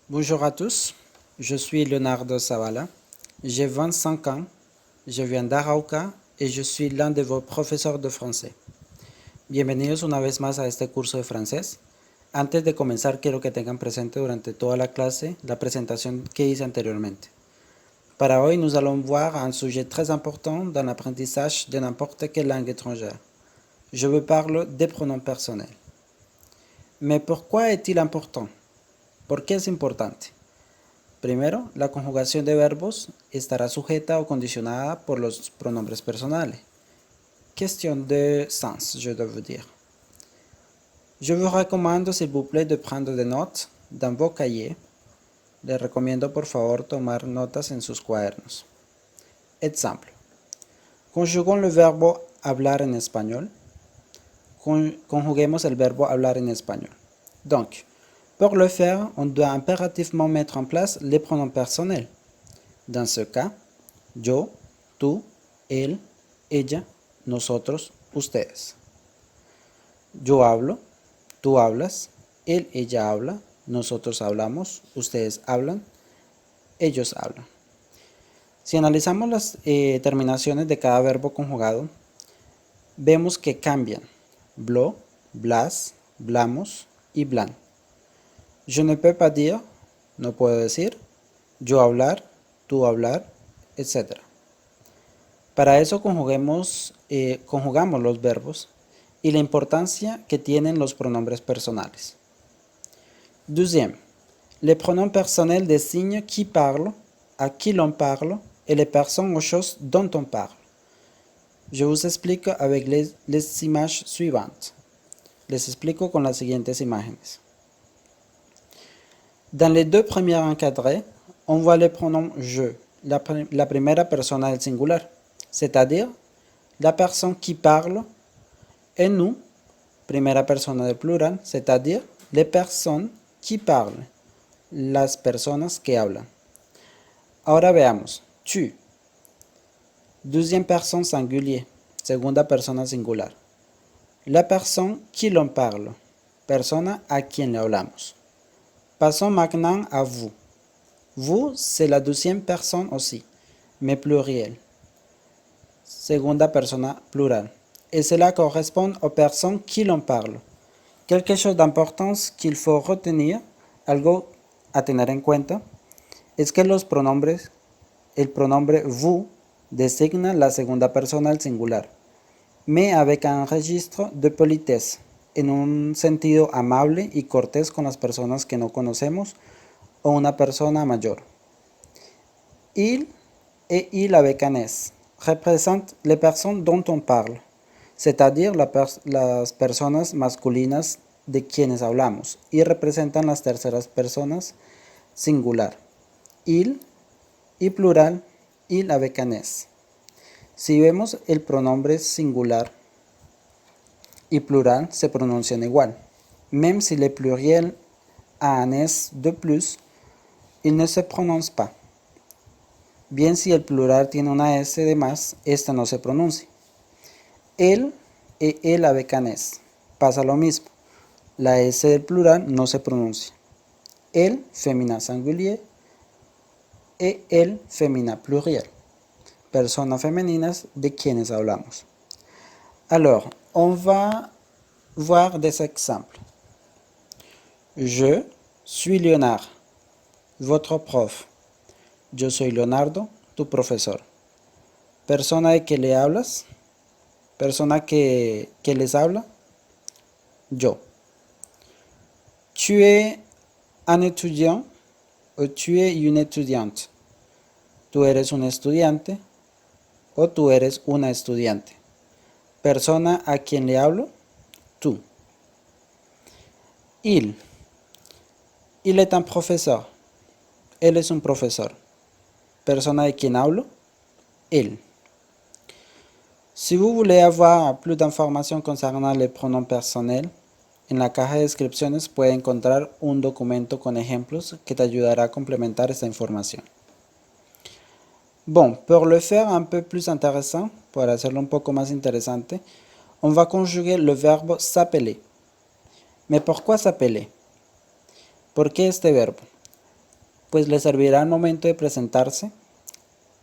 Bonjour à tous, je suis Leonardo Zavala, j'ai 25 ans, je viens d'Arauca y je suis l'un de vos profesores de francés. Bienvenidos una vez más a este curso de francés. Antes de comenzar quiero que tengan presente durante toda la clase la presentación que hice anteriormente. Para hoy nous allons voir un sujet très important dans l'apprentissage de n'importe quelle langue étrangère. Je vous parle des pronoms personnels. Mais pourquoi est-il important? ¿Por qué es importante? Primero, la conjugación de verbos estará sujeta o condicionada por los pronombres personales. Question de sens, je dois vous dire. Je vous recommande, s'il vous plaît, de prendre des notes dans vos cahiers. Les recomiendo, por favor, tomar notas en sus cuadernos. Exemple. Conjuguons le verbe hablar en español. Conjuguemos el verbo hablar en español. Donc, pour le faire, on doit impérativement mettre en place les pronoms personnels. Dans ce cas, yo, tú, él, ella, nosotros, ustedes. Yo hablo, tú hablas, él, ella habla, nosotros hablamos, ustedes hablan, ellos hablan. Si analizamos las terminaciones de cada verbo conjugado, vemos que cambian. Blo, blas, blamos y blan. Je ne peux pas dire, no puedo decir, yo hablar, tú hablar, etc. Para eso conjugamos los verbos y la importancia que tienen los pronombres personales. Deuxième, les pronoms personnels désignent qui parle, à qui l'on parle et les personnes ou choses dont on parle. Je vous explique avec les images suivantes. Les explico con las siguientes imágenes. Dans les deux premiers encadrés, on voit le pronom je, la primera persona del singular, c'est-à-dire la personne qui parle, et nous, primera persona del plural, c'est-à-dire les personnes qui parlent, las personas que hablan. Ahora veamos, tu, deuxième personne singulier, segunda persona singular. La personne qui l'on parle, persona a quien le hablamos. Passons maintenant à vous. Vous, c'est la deuxième personne aussi, mais pluriel. Segunda persona plural. Et cela correspond aux personnes qui l'on parle. Quelque chose d'important qu'il faut retenir, algo a tener en cuenta, es que el pronombre vous designa la segunda persona al singular, mais avec un registre de politesse, en un sentido amable y cortés con las personas que no conocemos o una persona mayor. Il et il avec un S représentent les personnes dont on parle, c'est-à-dire las personas masculinas de quienes hablamos, y representan las terceras personas singular. Il y plural, il avec un S. Si vemos el pronombre singular y plural se pronuncian igual. Même si le pluriel a un S de plus, il ne se prononce pas. Bien si el plural tiene una S de más, esta no se pronuncia. Él y él avec un S. Pasa lo mismo. La S del plural no se pronuncia. Él, féminin singulier, y él, féminin pluriel. Personas femeninas de quienes hablamos. Alors, on va voir des exemples. Je suis Léonard, votre prof. Yo soy Leonardo, tu profesor. Persona de que le hablas. Persona que les habla. Yo. Tu es un étudiant o tu es une étudiante. Tú eres un estudiante o tú eres una estudiante. Persona a quien le hablo, tú. Il est un professeur. Él es un profesor. Persona de quien hablo, él. Si vous voulez avoir plus d'informations concernant les pronoms personnels, en la caja de descripciones puede encontrar un documento con ejemplos que te ayudará a complementar esta información. Bon, pour le faire un peu plus intéressant, para hacerlo un poco más interesante, on va conjuguer le verbe s'appeler. Mais pourquoi s'appeler? ¿Por qué este verbo? Pues le servirá al momento de presentarse.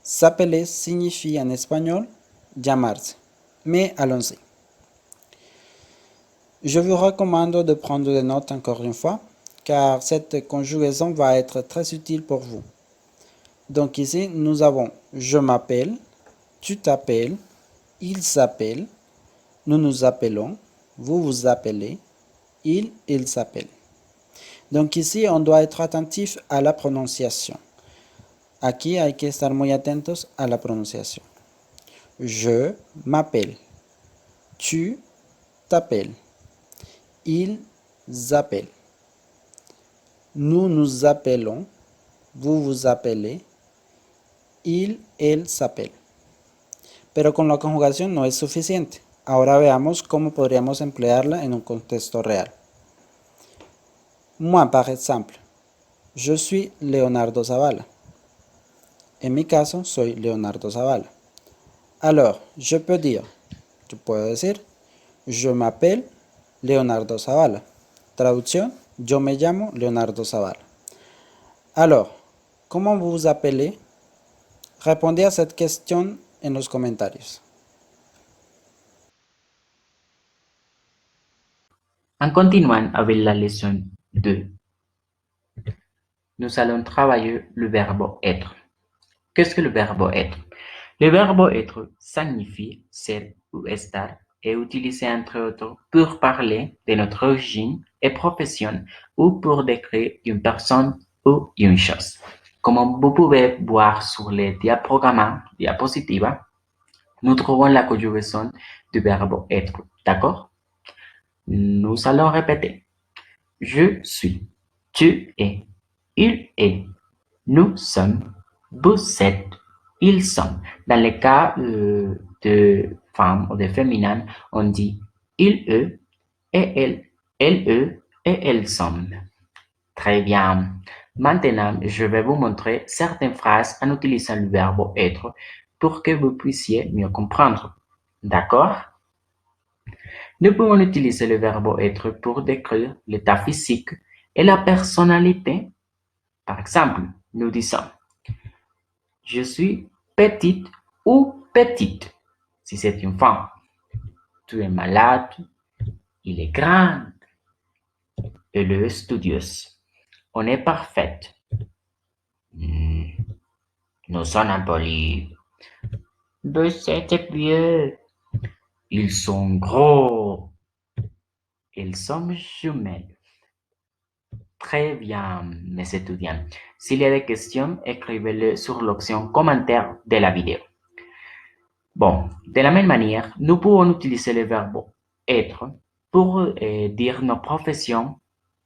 S'appeler signifie en espagnol llamarse. Mais allons-y. Je vous recommande de prendre des notes encore une fois, car cette conjugaison va être très utile pour vous. Donc ici, nous avons je m'appelle, tu t'appelles, il s'appelle, nous nous appelons, vous vous appelez, il s'appelle. Donc ici, on doit être attentif à la prononciation. Aquí hay que estar muy atentos a la pronunciación. Je m'appelle, tu t'appelles, ils appellent, nous nous appelons, vous vous appelez, él s'appelle. Pero con la conjugación no es suficiente. Ahora veamos cómo podríamos emplearla en un contexto real. Moi, par exemple, je suis Leonardo Zavala. En mi caso, soy Leonardo Zavala. Alors, je puedo decir, je m'appelle Leonardo Zavala. Traducción, yo me llamo Leonardo Zavala. Alors, comment vous vous appelez? Répondez à cette question en los comentarios. En continuant avec la leçon 2, nous allons travailler le verbe être. Qu'est-ce que le verbe être? Le verbe être signifie ser ou estar et utilisé entre autres pour parler de notre origine et profession ou pour décrire une personne ou une chose. Comme vous pouvez voir sur les diapositives, nous trouvons la conjugaison du verbe être. D'accord? Nous allons répéter. Je suis, tu es, il est, nous sommes, vous êtes, ils sont. Dans le cas de femmes ou de féminin, on dit il, eux, et elle, eux, et elles sont. Très bien. Maintenant, je vais vous montrer certaines phrases en utilisant le verbe être pour que vous puissiez mieux comprendre. D'accord? Nous pouvons utiliser le verbe être pour décrire l'état physique et la personnalité. Par exemple, nous disons je suis petite ou petite si c'est une femme. Tu es malade, il est grand, elle est studieuse. On est parfaite. Nous sommes impolis. Vous êtes vieux. Ils sont gros. Ils sont jumelles. Très bien, mes étudiants. S'il y a des questions, écrivez-les sur l'option commentaire de la vidéo. Bon, de la même manière, nous pouvons utiliser le verbe être pour dire nos professions.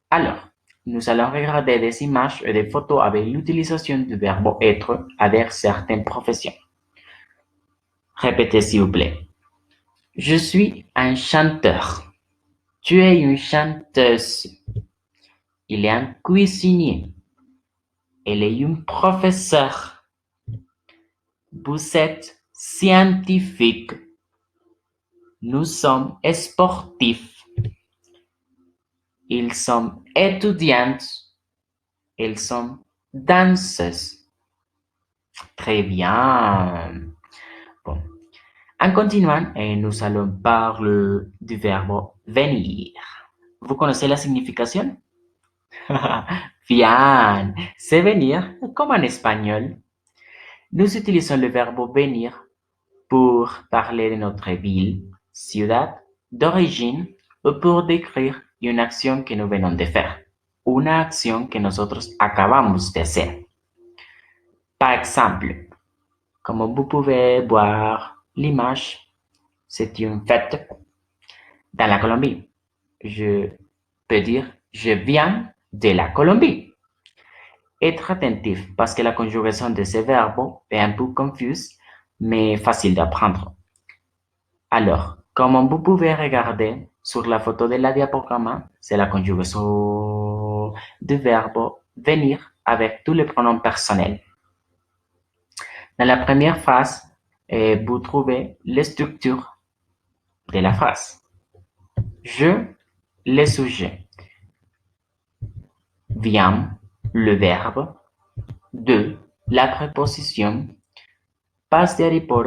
Alors, nous allons regarder des images et des photos avec l'utilisation du verbe être avec certaines professions. Répétez s'il vous plaît. Je suis un chanteur. Tu es une chanteuse. Il est un cuisinier. Elle est une professeure. Vous êtes scientifique. Nous sommes sportifs. Ils sont étudiantes. Elles sont danseuses. Très bien. Bon. En continuant, nous allons parler du verbe venir. Vous connaissez la signification? Bien, c'est venir comme en espagnol. Nous utilisons le verbe venir pour parler de notre ville, ciudad, d'origine ou pour décrire une action que nous venons de faire. Una acción que nosotros acabamos de hacer. Par exemple, comme vous pouvez voir l'image, c'est une fête dans la Colombie. Je peux dire je viens de la Colombie. Être attentif parce que la conjugaison de ces verbes est un peu confuse, mais facile d'apprendre. Alors, comme vous pouvez regarder sur la photo de la diaporama, c'est la conjugaison du verbe venir avec tous les pronoms personnels. Dans la première phrase, vous trouvez les structures de la phrase. Je, le sujet. vient le verbe. 2. La préposition. Passer por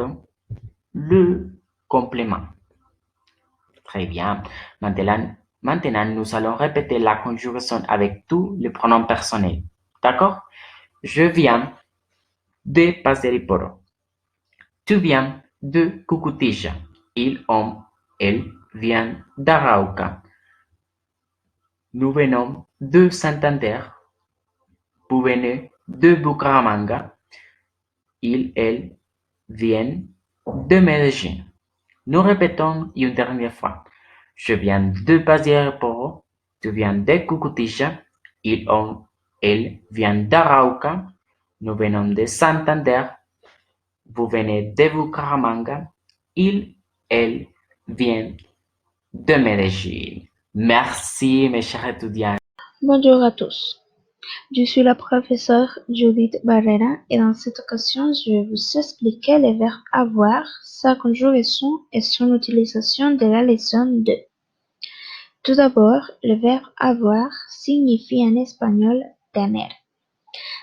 le complément. Très bien. Maintenant, nous allons répéter la conjugaison avec tous les pronoms personnels. D'accord? Je viens de Pasderiporo. Tu viens de Cucutilla. Il, elle vient d'Arauca. Nous venons de Santander. Vous venez de Bucaramanga. Il, elle viennent de Medellín. Nous répétons une dernière fois. Je viens de Pasderiporo. Tu viens de Cucutilla. Il, elle vient d'Arauca. Nous venons de Santander. Vous venez de Bucaramanga. Il, elle vient de Medellín. Merci, mes chers étudiants. Bonjour à tous. Je suis la professeure Judith Barrera et dans cette occasion, je vais vous expliquer le verbe avoir, sa conjugaison et son utilisation de la leçon 2. Tout d'abord, le verbe avoir signifie en espagnol tener.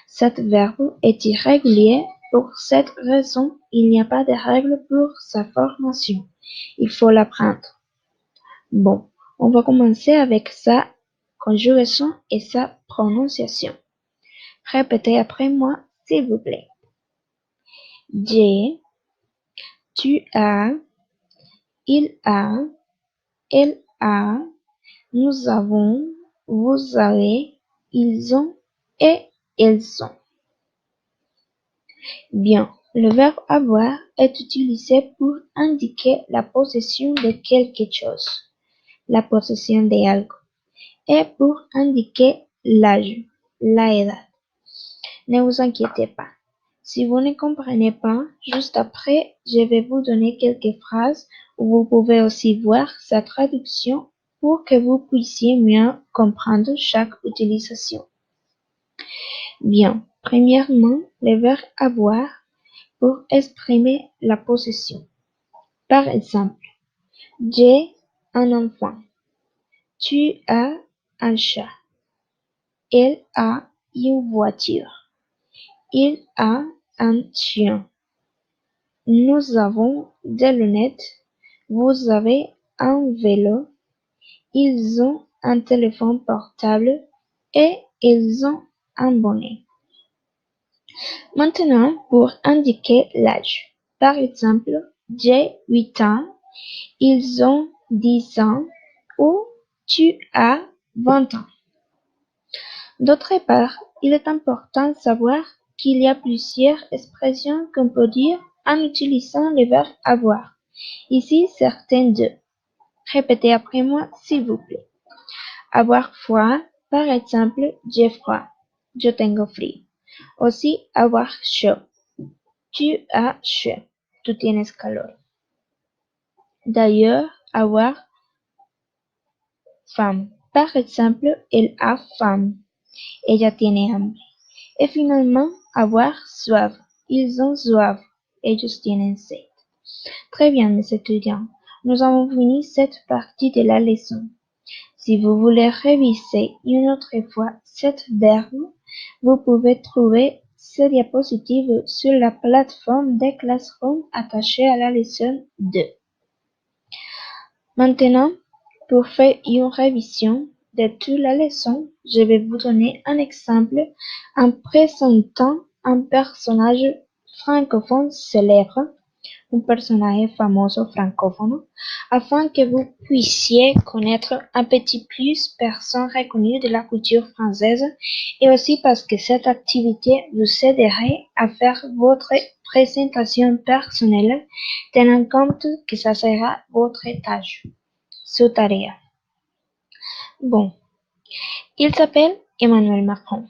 Cet verbe est irrégulier. Pour cette raison, il n'y a pas de règle pour sa formation. Il faut l'apprendre. Bon, on va commencer avec sa conjugaison et sa prononciation. Répétez après moi, s'il vous plaît. J'ai, tu as, il a, elle a, nous avons, vous avez, ils ont et elles ont. Bien, le verbe avoir est utilisé pour indiquer la possession de quelque chose, la possession de algo, et pour indiquer l'âge, la edad. Ne vous inquiétez pas. Si vous ne comprenez pas, juste après, je vais vous donner quelques phrases où vous pouvez aussi voir sa traduction pour que vous puissiez mieux comprendre chaque utilisation. Bien, premièrement, le verbe avoir pour exprimer la possession. Par exemple, j'ai un enfant. Tu as un chat. Elle a une voiture. Il a un chien. Nous avons des lunettes. Vous avez un vélo. Ils ont un téléphone portable et ils ont un bonnet. Maintenant, pour indiquer l'âge. Par exemple, j'ai 8 ans. Ils ont 10 ans ou tu as 20 ans. D'autre part, il est important de savoir qu'il y a plusieurs expressions qu'on peut dire en utilisant le verbe avoir. Ici, certaines d'eux. Répétez après moi, s'il vous plaît. Avoir froid, par exemple, j'ai froid. Yo tengo frío. Aussi, avoir chaud. Tu as chaud. Tú tienes calor. D'ailleurs, avoir faim. Par exemple, elle a faim. Ella tiene hambre. Et finalement, avoir soif. Ils ont soif. Ellos tienen sed. Très bien, mes étudiants. Nous avons fini cette partie de la leçon. Si vous voulez réviser une autre fois cette verbe, vous pouvez trouver ces diapositives sur la plateforme des Classroom attachée à la leçon 2. Maintenant, pour faire une révision de toute la leçon, je vais vous donner un exemple en présentant un personnage francophone célèbre, un personnage famoso francófono, afin que vous puissiez connaître un petit plus personnes reconnues de la culture française et aussi parce que cette activité vous aiderait à faire votre présentation personnelle, tenant compte que ça sera votre tâche, su tarea. Bon, il s'appelle Emmanuel Macron.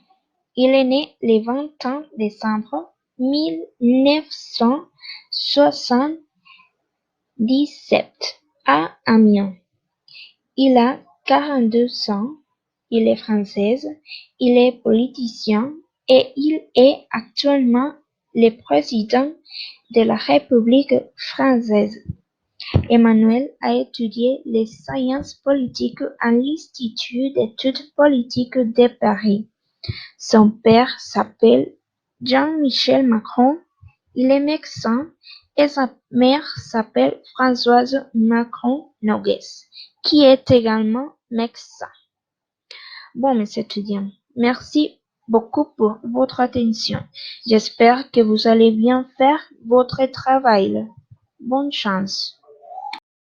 Il est né le 21 décembre 1977 à Amiens. Il a 42 ans, il est français, il est politicien et il est actuellement le président de la République française. Emmanuel a étudié les sciences politiques à l'Institut d'études politiques de Paris. Son père s'appelle Jean-Michel Macron, il est médecin, et sa mère s'appelle Françoise Macron-Nogues, qui est également médecin. Bon, mes étudiants, merci beaucoup pour votre attention. J'espère que vous allez bien faire votre travail. Bonne chance.